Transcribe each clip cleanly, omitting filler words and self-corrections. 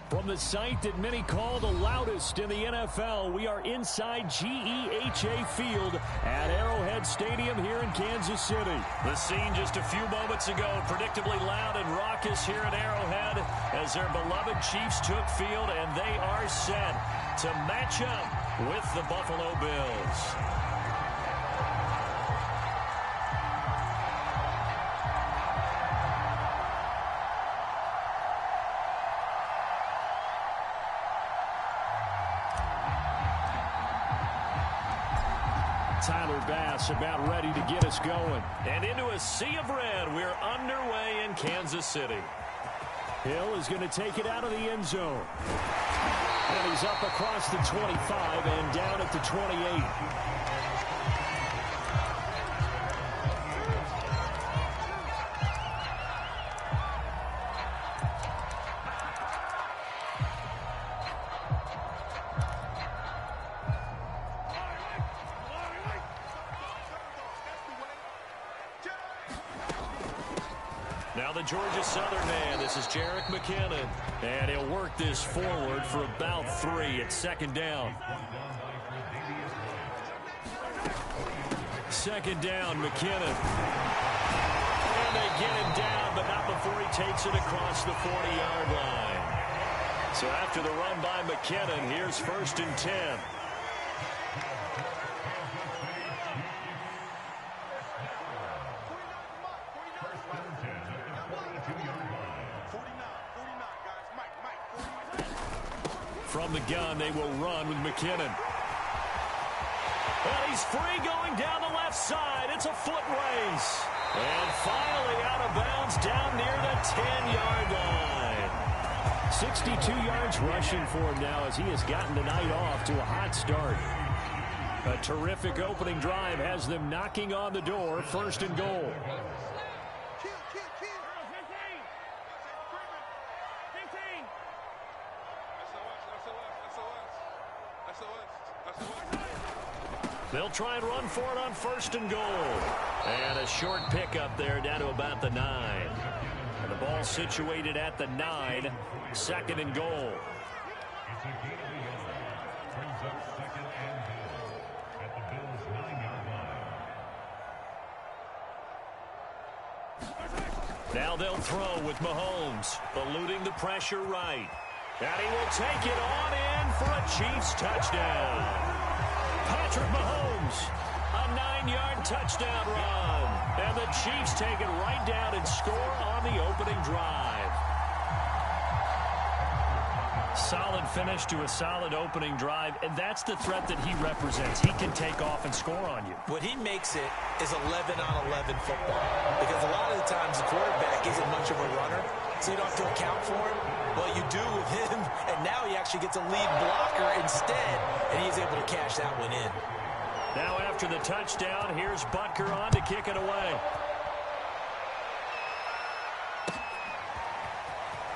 From the site that many call the loudest in the NFL, we are inside GEHA Field at Arrowhead Stadium here in Kansas City. The scene just a few moments ago, predictably loud and raucous here at Arrowhead as their beloved Chiefs took field, and they are set to match up with the Buffalo Bills. Tyler Bass about ready to get us going. And into a sea of red, we're underway in Kansas City. Hill is going to take it out of the end zone. And he's up across the 25 and down at the 28. Now the Georgia Southern man, this is Jerick McKinnon. And he'll work this forward for about 3 at second down. Second down, McKinnon. And they get him down, but not before he takes it across the 40-yard line. So after the run by McKinnon, here's 1st and 10. From the gun, they will run with McKinnon. And he's free going down the left side. It's a foot race. And finally out of bounds down near the 10-yard line. 62 yards rushing for him now as he has gotten the night off to a hot start. A terrific opening drive has them knocking on the door. 1st and goal. They'll try and run for it on 1st and goal. And a short pickup there down to about the 9. And the ball situated at the 9. 2nd and goal. Now they'll throw with Mahomes, eluding the pressure right. And he will take it on in for a Chiefs touchdown. Patrick Mahomes, a 9-yard touchdown run. And the Chiefs take it right down and score on the opening drive. Solid finish to a solid opening drive, and that's the threat that he represents. He can take off and score on you. What he makes it is 11-on-11 football, because a lot of the times the quarterback isn't much of a runner, so you don't have to account for him. Well, you do with him, and now he actually gets a lead blocker instead, and he's able to cash that one in. Now after the touchdown, here's Butker on to kick it away.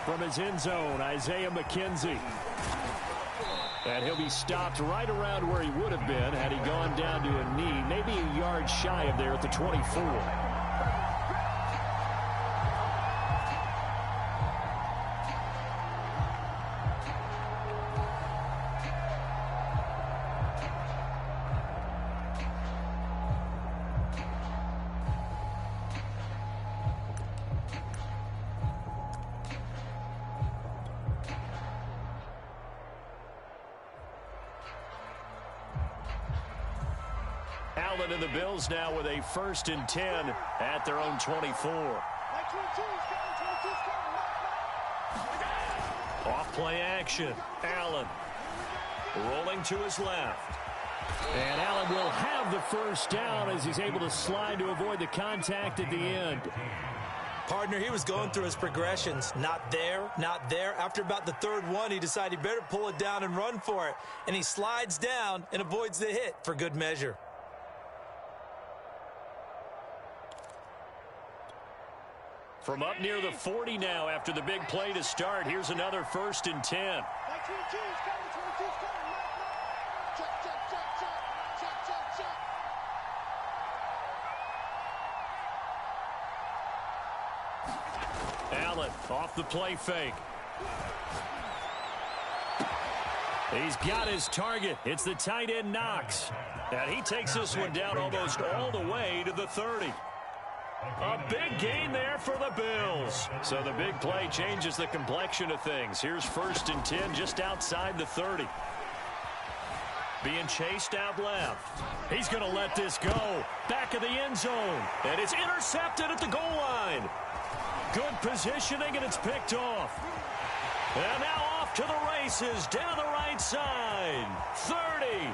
From his end zone, Isaiah McKenzie. And he'll be stopped right around where he would have been had he gone down to a knee, maybe a yard shy of there at the 24. Allen and the Bills now with a 1st and 10 at their own 24. Off play action. Allen rolling to his left. And Allen will have the 1st down as he's able to slide to avoid the contact at the end. Partner, he was going through his progressions. Not there, not there. After about the 3rd one, he decided he better pull it down and run for it. And he slides down and avoids the hit for good measure. From up near the 40 now after the big play to start, here's another 1st and 10. Allen off the play fake. He's got his target. It's the tight end, Knox. And he takes this one down almost all the way to the 30. A big gain there for the Bills. So the big play changes the complexion of things. Here's 1st and 10 just outside the 30. Being chased out left. He's going to let this go. Back of the end zone. And it's intercepted at the goal line. Good positioning, and it's picked off. And now off to the races, down the right side. 30,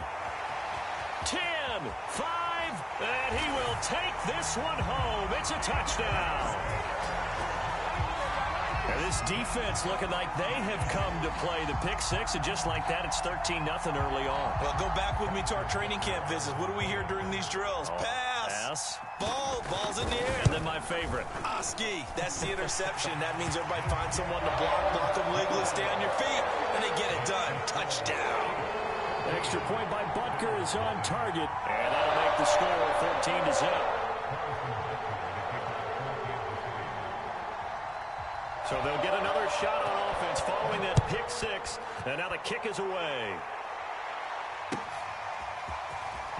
10, 5, and he will take this one home. It's a touchdown. And this defense looking like they have come to play the pick six, and just like that, it's 13-0 early on. Well, go back with me to our training camp visits. What do we hear during these drills? Pass. Ball's in the air. And then my favorite. Ski. That's the interception. That means everybody finds someone to block them legally, stay on your feet, and they get it done. Touchdown. Extra point by Butker is on target, and that'll make the score 14-0. So they'll get another shot on offense following that pick six, and now the kick is away.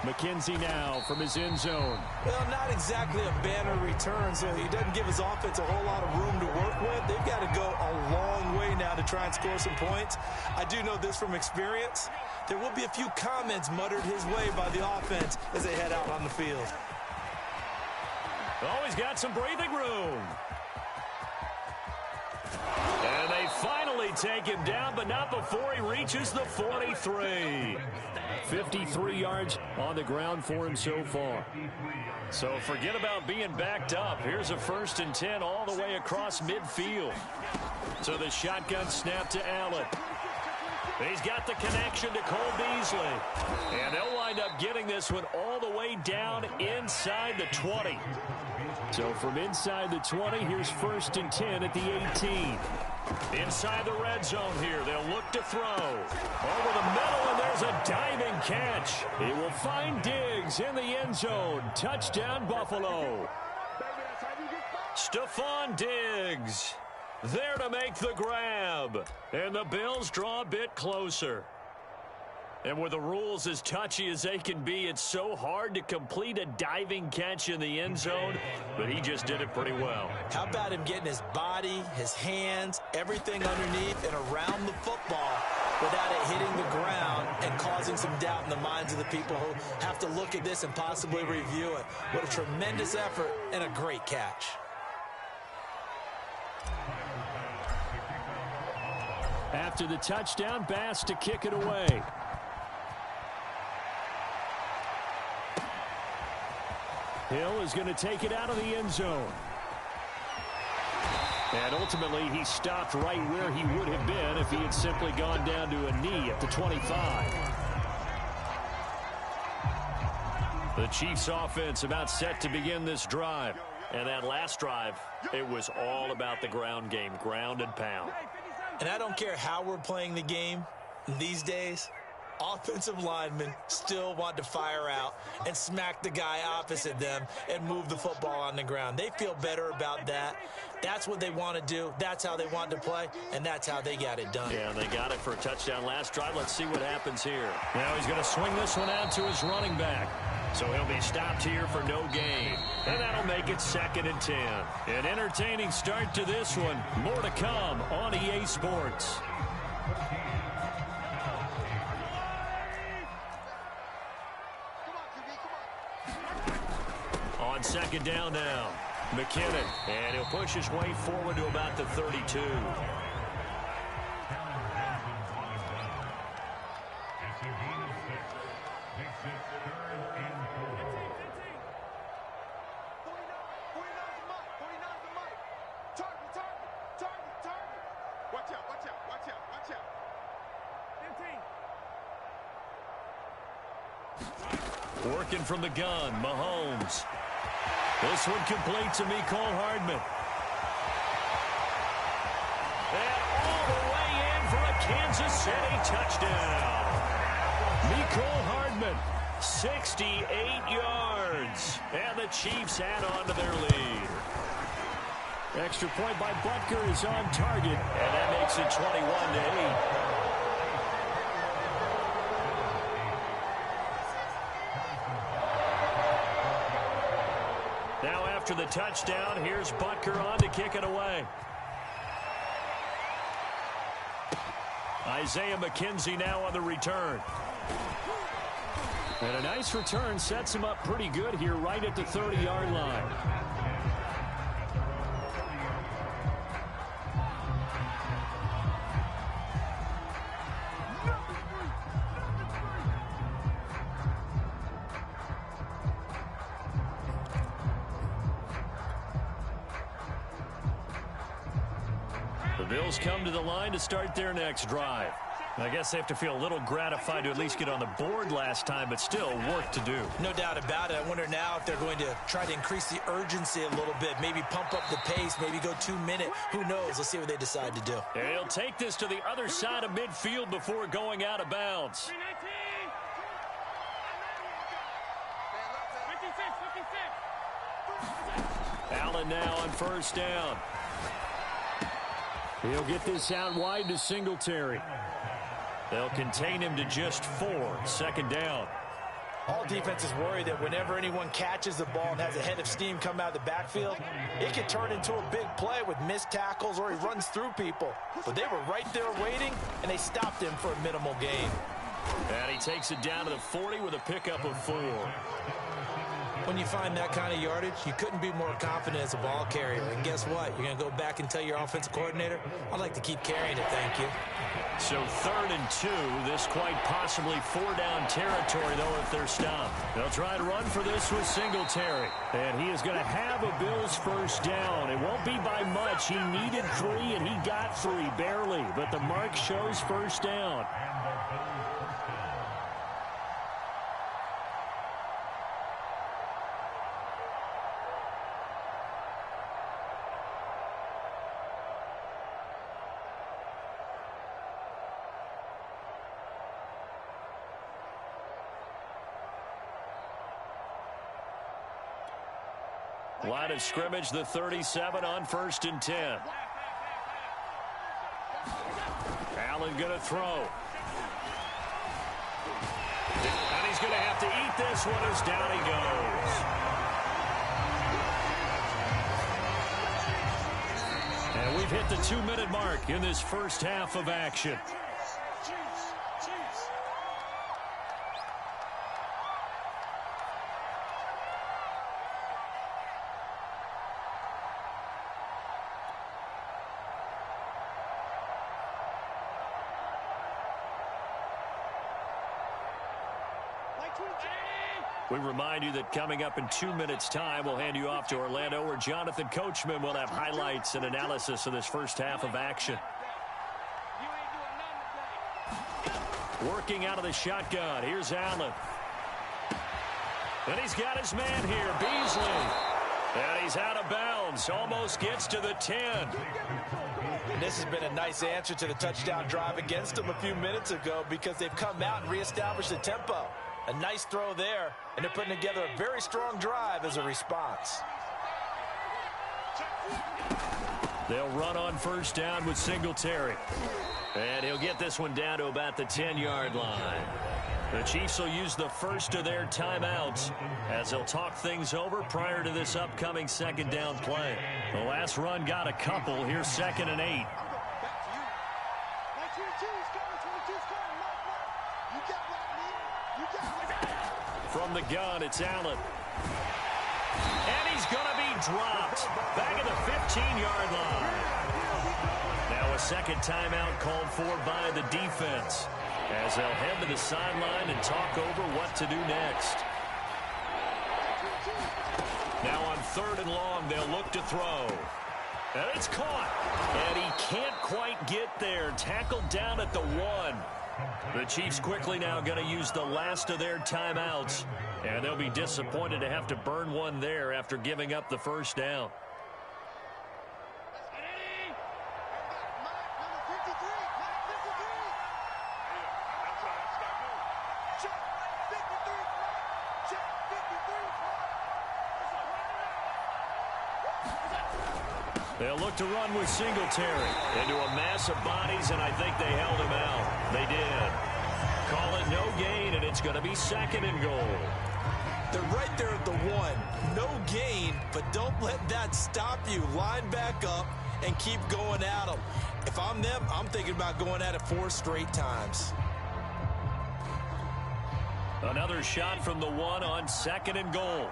McKenzie now from his end zone. Well, not exactly a banner return, so he doesn't give his offense a whole lot of room to work with. They've got to go a long way now to try and score some points. I do know this from experience. There will be a few comments muttered his way by the offense as they head out on the field. Oh, he's got some breathing room. And they finally take him down, but not before he reaches the 43. 53 yards on the ground for him so far. So forget about being backed up. Here's a 1st and 10 all the way across midfield. So the shotgun snap to Allen. He's got the connection to Cole Beasley. And they'll wind up getting this one all the way down inside the 20. So from inside the 20, here's 1st and 10 at the 18. Inside the red zone here, they'll look to throw. Over the middle, and there's a diving catch. He will find Diggs in the end zone. Touchdown, Buffalo. Stephon Diggs there to make the grab. And the Bills draw a bit closer. And with the rules as touchy as they can be, it's so hard to complete a diving catch in the end zone, but he just did it pretty well. How about him getting his body, his hands, everything underneath and around the football without it hitting the ground and causing some doubt in the minds of the people who have to look at this and possibly review it. What a tremendous effort and a great catch. After the touchdown, Bass to kick it away. Hill is going to take it out of the end zone. And ultimately, he stopped right where he would have been if he had simply gone down to a knee at the 25. The Chiefs offense about set to begin this drive. And that last drive, it was all about the ground game, ground and pound. And I don't care how we're playing the game these days, offensive linemen still want to fire out and smack the guy opposite them and move the football on the ground. They feel better about that. That's what they want to do. That's how they want to play, and that's how they got it done. Yeah, they got it for a touchdown last drive. Let's see what happens here. Now he's going to swing this one out to his running back. So he'll be stopped here for no gain. And that'll make it 2nd and 10. An entertaining start to this one. More to come on EA Sports. On 2nd down now, McKinnon, and he'll push his way forward to about the 32. Working from the gun, Mahomes. This one complete to Mecole Hardman. And all the way in for a Kansas City touchdown. Mecole Hardman, 68 yards. And the Chiefs add on to their lead. Extra point by Butker is on target. And that makes it 21-8. after the touchdown. Here's Butker on to kick it away. Isaiah McKenzie now on the return. And a nice return sets him up pretty good here right at the 30-yard line. The Bills come to the line to start their next drive. I guess they have to feel a little gratified to at least get on the board last time, but still work to do. No doubt about it. I wonder now if they're going to try to increase the urgency a little bit, maybe pump up the pace, maybe go 2-minute. Who knows? Let's see what they decide to do. And he'll take this to the other side of midfield before going out of bounds. Allen now on first down. He'll get this out wide to Singletary. They'll contain him to just 4. Second down. All defenses worry that whenever anyone catches the ball and has a head of steam come out of the backfield, it can turn into a big play with missed tackles or he runs through people. But they were right there waiting, and they stopped him for a minimal gain. And he takes it down to the 40 with a pickup of 4. When you find that kind of yardage, you couldn't be more confident as a ball carrier. And guess what? You're going to go back and tell your offensive coordinator, I'd like to keep carrying it, thank you. So 3rd and 2, this quite possibly 4-down territory, though, if they're stopped. They'll try to run for this with Singletary. And he is going to have a Bills first down. It won't be by much. He needed 3, and he got 3, barely. But the mark shows first down. Line of scrimmage, the 37 on 1st and 10. Allen going to throw. And he's going to have to eat this one as down he goes. And we've hit the 2-minute mark in this first half of action. We remind you that coming up in 2 minutes' time, we'll hand you off to Orlando, where Jonathan Coachman will have highlights and analysis of this first half of action. Working out of the shotgun. Here's Allen. And he's got his man here, Beasley. And he's out of bounds. Almost gets to the 10. And this has been a nice answer to the touchdown drive against them a few minutes ago because they've come out and reestablished the tempo. A nice throw there, and they're putting together a very strong drive as a response. They'll run on first down with Singletary. And he'll get this one down to about the 10-yard line. The Chiefs will use the first of their timeouts as they'll talk things over prior to this upcoming second down play. The last run got a couple. Here's 2nd and 8. From the gun, it's Allen. And he's going to be dropped back at the 15-yard line. Now a second timeout called for by the defense as they'll head to the sideline and talk over what to do next. Now on 3rd and long, they'll look to throw. And it's caught. And he can't quite get there. Tackled down at the 1. The Chiefs quickly now going to use the last of their timeouts. And they'll be disappointed to have to burn one there after giving up the first down. They'll look to run with Singletary into a mass of bodies, and I think they held him out. They did. Call it no gain, and it's going to be 2nd and goal. They're right there at the 1. No gain, but don't let that stop you. Line back up and keep going at them. If I'm them, I'm thinking about going at it 4 straight times. Another shot from the 1 on 2nd and goal.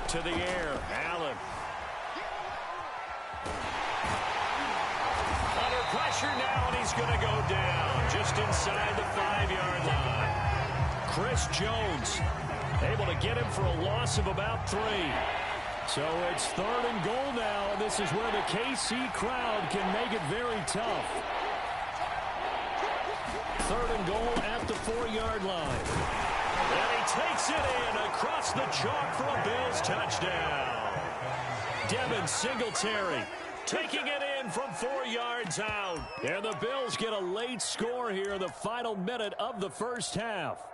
To the air, Allen. Under pressure now, and he's going to go down just inside the 5-yard line. Chris Jones able to get him for a loss of about 3. So it's 3rd and goal now, and this is where the KC crowd can make it very tough. 3rd and goal at the 4-yard line. And he takes it in across the chalk for a Bills touchdown. Devin Singletary taking it in from 4 yards out. And the Bills get a late score here in the final minute of the first half.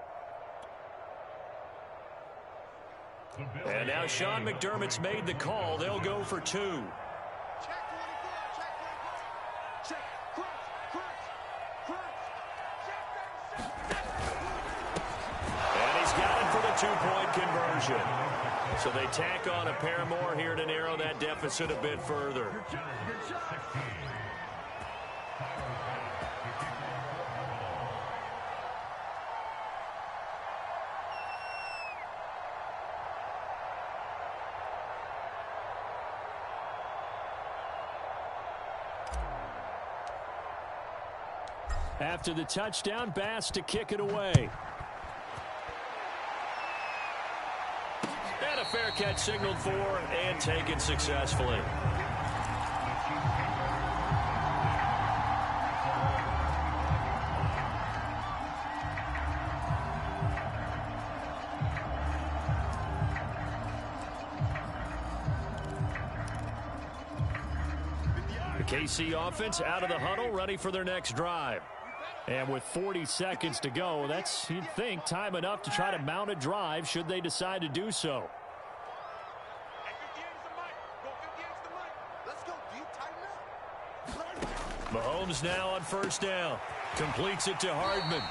And now Sean McDermott's made the call. They'll go for 2. And he's got it for the 2-point conversion. So they tack on a pair more here to narrow that deficit a bit further. After the touchdown, Bass to kick it away. And a fair catch signaled for and taken successfully. The KC offense out of the huddle, ready for their next drive. And with 40 seconds to go, that's, you'd think, time enough to try to mount a drive should they decide to do so. Mahomes now on 1st down. Completes it to Hardman.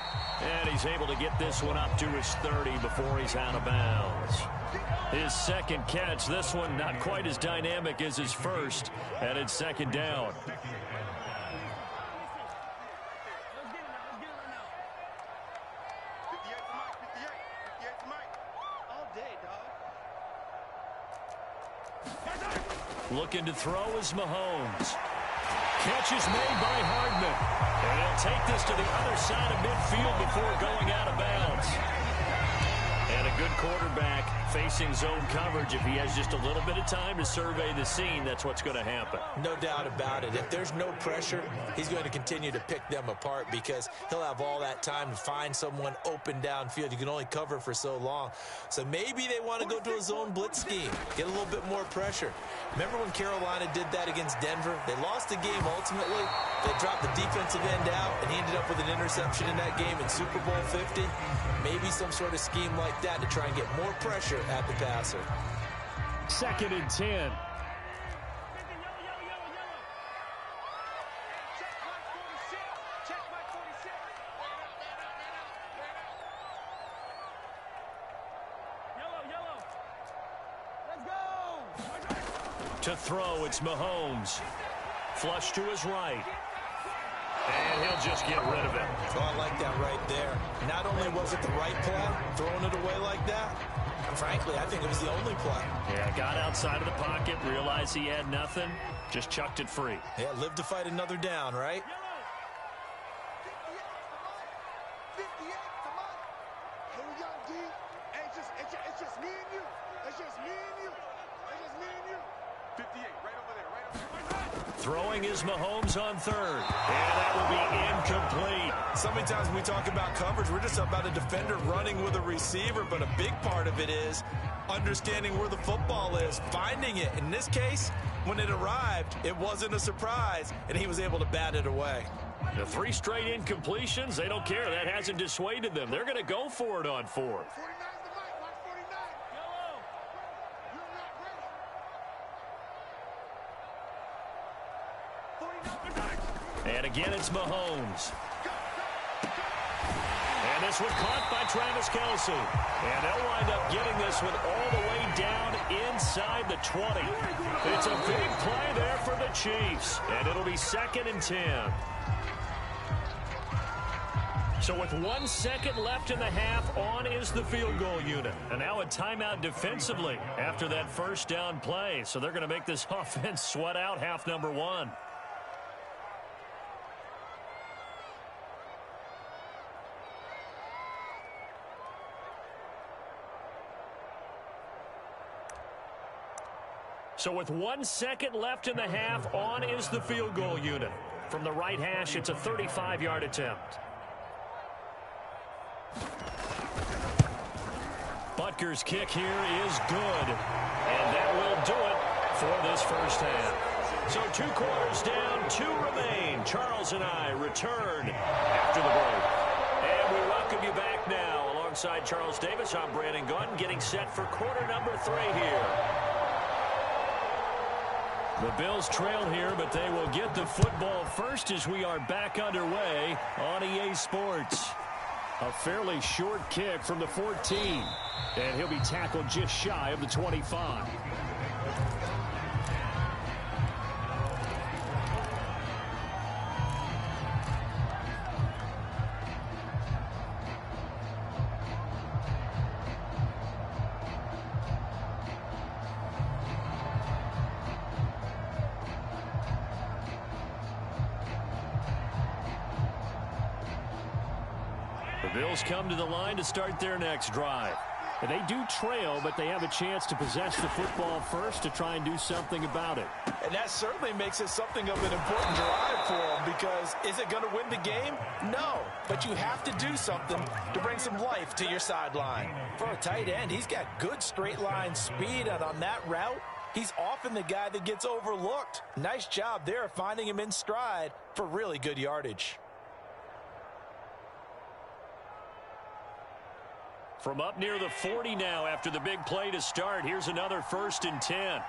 And he's able to get this one up to his 30 before he's out of bounds. His 2nd catch, this one not quite as dynamic as his first, and it's 2nd down. Looking to throw is Mahomes. Catch is made by Hardman. And he'll take this to the other side of midfield before going out of bounds. And a good quarterback facing zone coverage. If he has just a little bit of time to survey the scene, that's what's going to happen. No doubt about it. If there's no pressure, he's going to continue to pick them apart because he'll have all that time to find someone open downfield. You can only cover for so long. So maybe they want to go to a zone blitz scheme, get a little bit more pressure. Remember when Carolina did that against Denver? They lost the game ultimately. They dropped the defensive end out, and he ended up with an interception in that game in Super Bowl 50. Maybe some sort of scheme like that to try and get more pressure at the passer. 2nd and 10. To throw, it's Mahomes. Flush to his right. And he'll just get rid of it. Oh, I like that right there. Not only was it the right play, throwing it away like that, frankly, I think it was the only play. Yeah, got outside of the pocket, realized he had nothing, just chucked it free. Yeah, live to fight another down, right? Throwing is Mahomes on 3rd. And that will be incomplete. So many times when we talk about coverage, we're just about a defender running with a receiver, but a big part of it is understanding where the football is, finding it. In this case, when it arrived, it wasn't a surprise, and he was able to bat it away. The 3 straight incompletions, they don't care. That hasn't dissuaded them. They're going to go for it on 4th. And again, it's Mahomes. this one caught by Travis Kelce. And they'll wind up getting this one all the way down inside the 20. It's a big play there for the Chiefs. And it'll be 2nd and 10. So with 1 second left in the half, on is the field goal unit. And now a timeout defensively after that first down play. So they're going to make this offense sweat out half number 1. So with 1 second left in the half, on is the field goal unit. From the right hash, it's a 35-yard attempt. Butker's kick here is good. And that will do it for this first half. So 2 quarters down, 2 remain. Charles and I return after the break. And we welcome you back now. Alongside Charles Davis, I'm Brandon Gaudin, getting set for quarter number 3 here. The Bills trail here, but they will get the football first as we are back underway on EA Sports. A fairly short kick from the 14. And he'll be tackled just shy of the 25. The Bills come to the line to start their next drive. And they do trail, but they have a chance to possess the football first to try and do something about it. And that certainly makes it something of an important drive for them, because is it going to win the game? No, but you have to do something to bring some life to your sideline. For a tight end, he's got good straight line speed, and on that route, he's often the guy that gets overlooked. Nice job there finding him in stride for really good yardage. From up near the 40 now after the big play to start, here's another 1st and 10.